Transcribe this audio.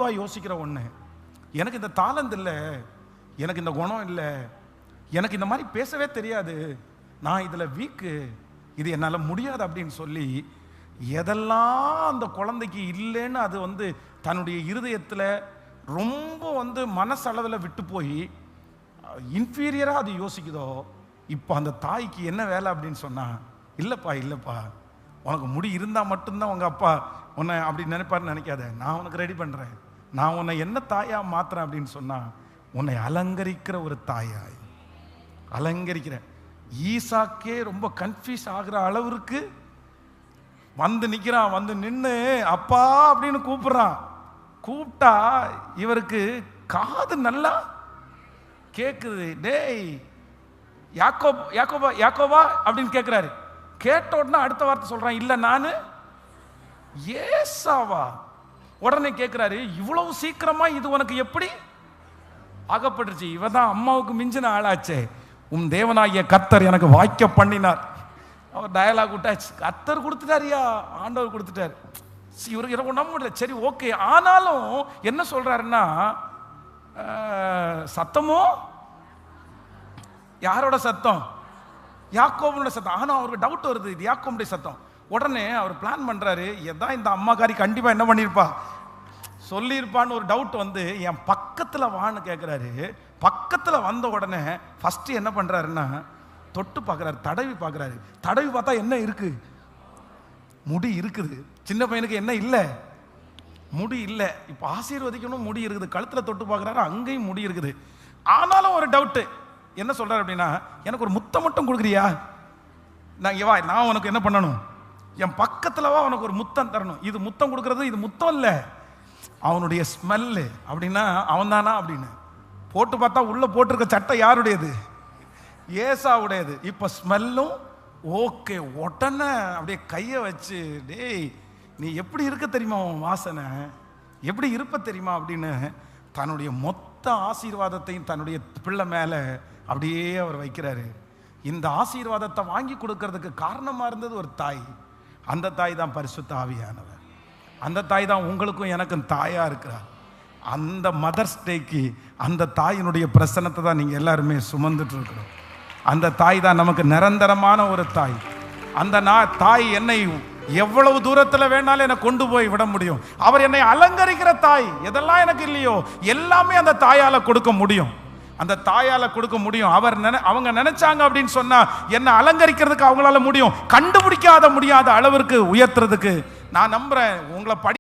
பொதுவாக யோசிக்கிற ஒன்று, எனக்கு இந்த தாளந்து இல்லை, எனக்கு இந்த குணம் இல்லை, எனக்கு இந்த மாதிரி பேசவே தெரியாது, நான் இதில் வீக்கு, இது என்னால் முடியாது அப்படின்னு சொல்லி எதெல்லாம் அந்த குழந்தைக்கு இல்லைன்னு அது தன்னுடைய இருதயத்தில் ரொம்ப மனசளவில் விட்டு போய் இன்ஃபீரியராக அது யோசிக்குதோ, இப்போ அந்த தாய்க்கு என்ன வேலை அப்படின்னு சொன்னால், இல்லைப்பா உனக்கு முடி இருந்தால் மட்டும்தான் உங்கள் அப்பா உன்னை அப்படி நினைப்பாருன்னு நினைக்காத, நான் உனக்கு ரெடி பண்ணுறேன், நான் உன்னை என்ன தாயாக மாற்றுறேன் அப்படின்னு சொன்னால், உன்னை அலங்கரிக்கிற ஒரு தாயாய் அலங்கரிக்கிறேன். ஈசாக்கே ரொம்ப கன்ஃபியூஸ் ஆகிற அளவிற்கு நிற்கிறான், நின்று அப்பா அப்படின்னு கூப்பிட்றான். கூப்பிட்டா இவருக்கு காது நல்லா கேட்குது. டேய் யாக்கோபா அப்படின்னு கேட்குறாரு. கேட்ட உடனே அடுத்த வார்த்தை சொல்றான், இல்லை நான் ஏசாவா. உடனே கேட்குறாரு, இவ்வளவு சீக்கிரமா இது உனக்கு எப்படி அகப்பட்டுருச்சு? இவதான் அம்மாவுக்கு மிஞ்சின ஆளாச்சே. உன் தேவனாகிய கர்த்தர் எனக்கு வாய்க்க பண்ணினார். அவர் டயலாக் விட்டாச்சு, கர்த்தர் கொடுத்துட்டாரியா, ஆண்டவர் கொடுத்துட்டார். இவருக்கு நம்ப முடியல. சரி ஓகே, ஆனாலும் என்ன சொல்றாருன்னா, சத்தமோ யாரோட சத்தம்? யாக்கோபுடைய சத்தம். ஆனால் அவருக்கு டவுட் வருது, இது யாக்கோபுடைய சத்தம். உடனே அவர் பிளான் பண்ணுறாரு, எதான் இந்த அம்மாக்காரி கண்டிப்பாக என்ன பண்ணியிருப்பா, சொல்லியிருப்பான்னு ஒரு டவுட் என் பக்கத்தில் வான்னு கேட்குறாரு. பக்கத்தில் வந்த உடனே ஃபஸ்ட்டு என்ன பண்ணுறாருன்னா, தொட்டு பார்க்குறாரு, தடவி பார்க்குறாரு. தடவி பார்த்தா என்ன இருக்குது? முடி இருக்குது. சின்ன பையனுக்கு என்ன இல்லை? முடி இல்லை. இப்போ ஆசீர்வதிக்கணும், முடி இருக்குது. கழுத்தில் தொட்டு பார்க்குறாரு, அங்கேயும் முடி இருக்குது. ஆனாலும் ஒரு டவுட்டு. என்ன சொல்றாரு அப்படின்னா, எனக்கு ஒரு முத்தம் மட்டும் கொடுக்குறியா? நான் உனக்கு என்ன பண்ணணும்? என் பக்கத்துல வா, உனக்கு ஒரு முத்தம் தரணும். இது முத்தம் கொடுக்கறது, இது முத்தம் இல்லை, அவனுடைய ஸ்மெல்லு. அப்படின்னா அவன் தானா அப்படின்னு போட்டு பார்த்தா உள்ள போட்டிருக்க சட்டை யாருடையது? ஏசாவுடையது. இப்ப ஸ்மெல்லும் ஓகே. உடனே அப்படியே கையை வச்சு, டேய் நீ எப்படி இருக்க தெரியுமா, உன் வாசனை எப்படி இருப்ப தெரியுமா அப்படின்னு தன்னுடைய மொத்த ஆசீர்வாதத்தையும் தன்னுடைய பிள்ளை மேலே அப்படியே அவர் வைக்கிறாரு. இந்த ஆசீர்வாதத்தை வாங்கி கொடுக்கறதுக்கு காரணமாக இருந்தது ஒரு தாய். அந்த தாய் தான் பரிசுத்த ஆவியானவர். அந்த தாய் தான் உங்களுக்கும் எனக்கும் தாயாக இருக்கிறார். அந்த மதர்ஸ் டேக்கு அந்த தாயினுடைய பிரசன்னத்தை தான் நீங்கள் எல்லாருமே சுமந்துட்டு இருக்கிறோம். அந்த தாய் தான் நமக்கு நிரந்தரமான ஒரு தாய். அந்த தாய் என்னை எவ்வளவு தூரத்தில் வேணாலும் என்னை கொண்டு போய் விட முடியும். அவர் என்னை அலங்கரிக்கிற தாய். எதெல்லாம் எனக்கு இல்லையோ எல்லாமே அந்த தாயால கொடுக்க முடியும். அந்த தாயால கொடுக்க முடியும். அவங்க நினைச்சாங்க அப்படின்னு சொன்னா என்னை அலங்கரிக்கிறதுக்கு அவங்களால முடியும். கண்டுபிடிக்காத முடியாத அளவிற்கு உயர்த்துறதுக்கு நான் நம்புறேன். உங்களை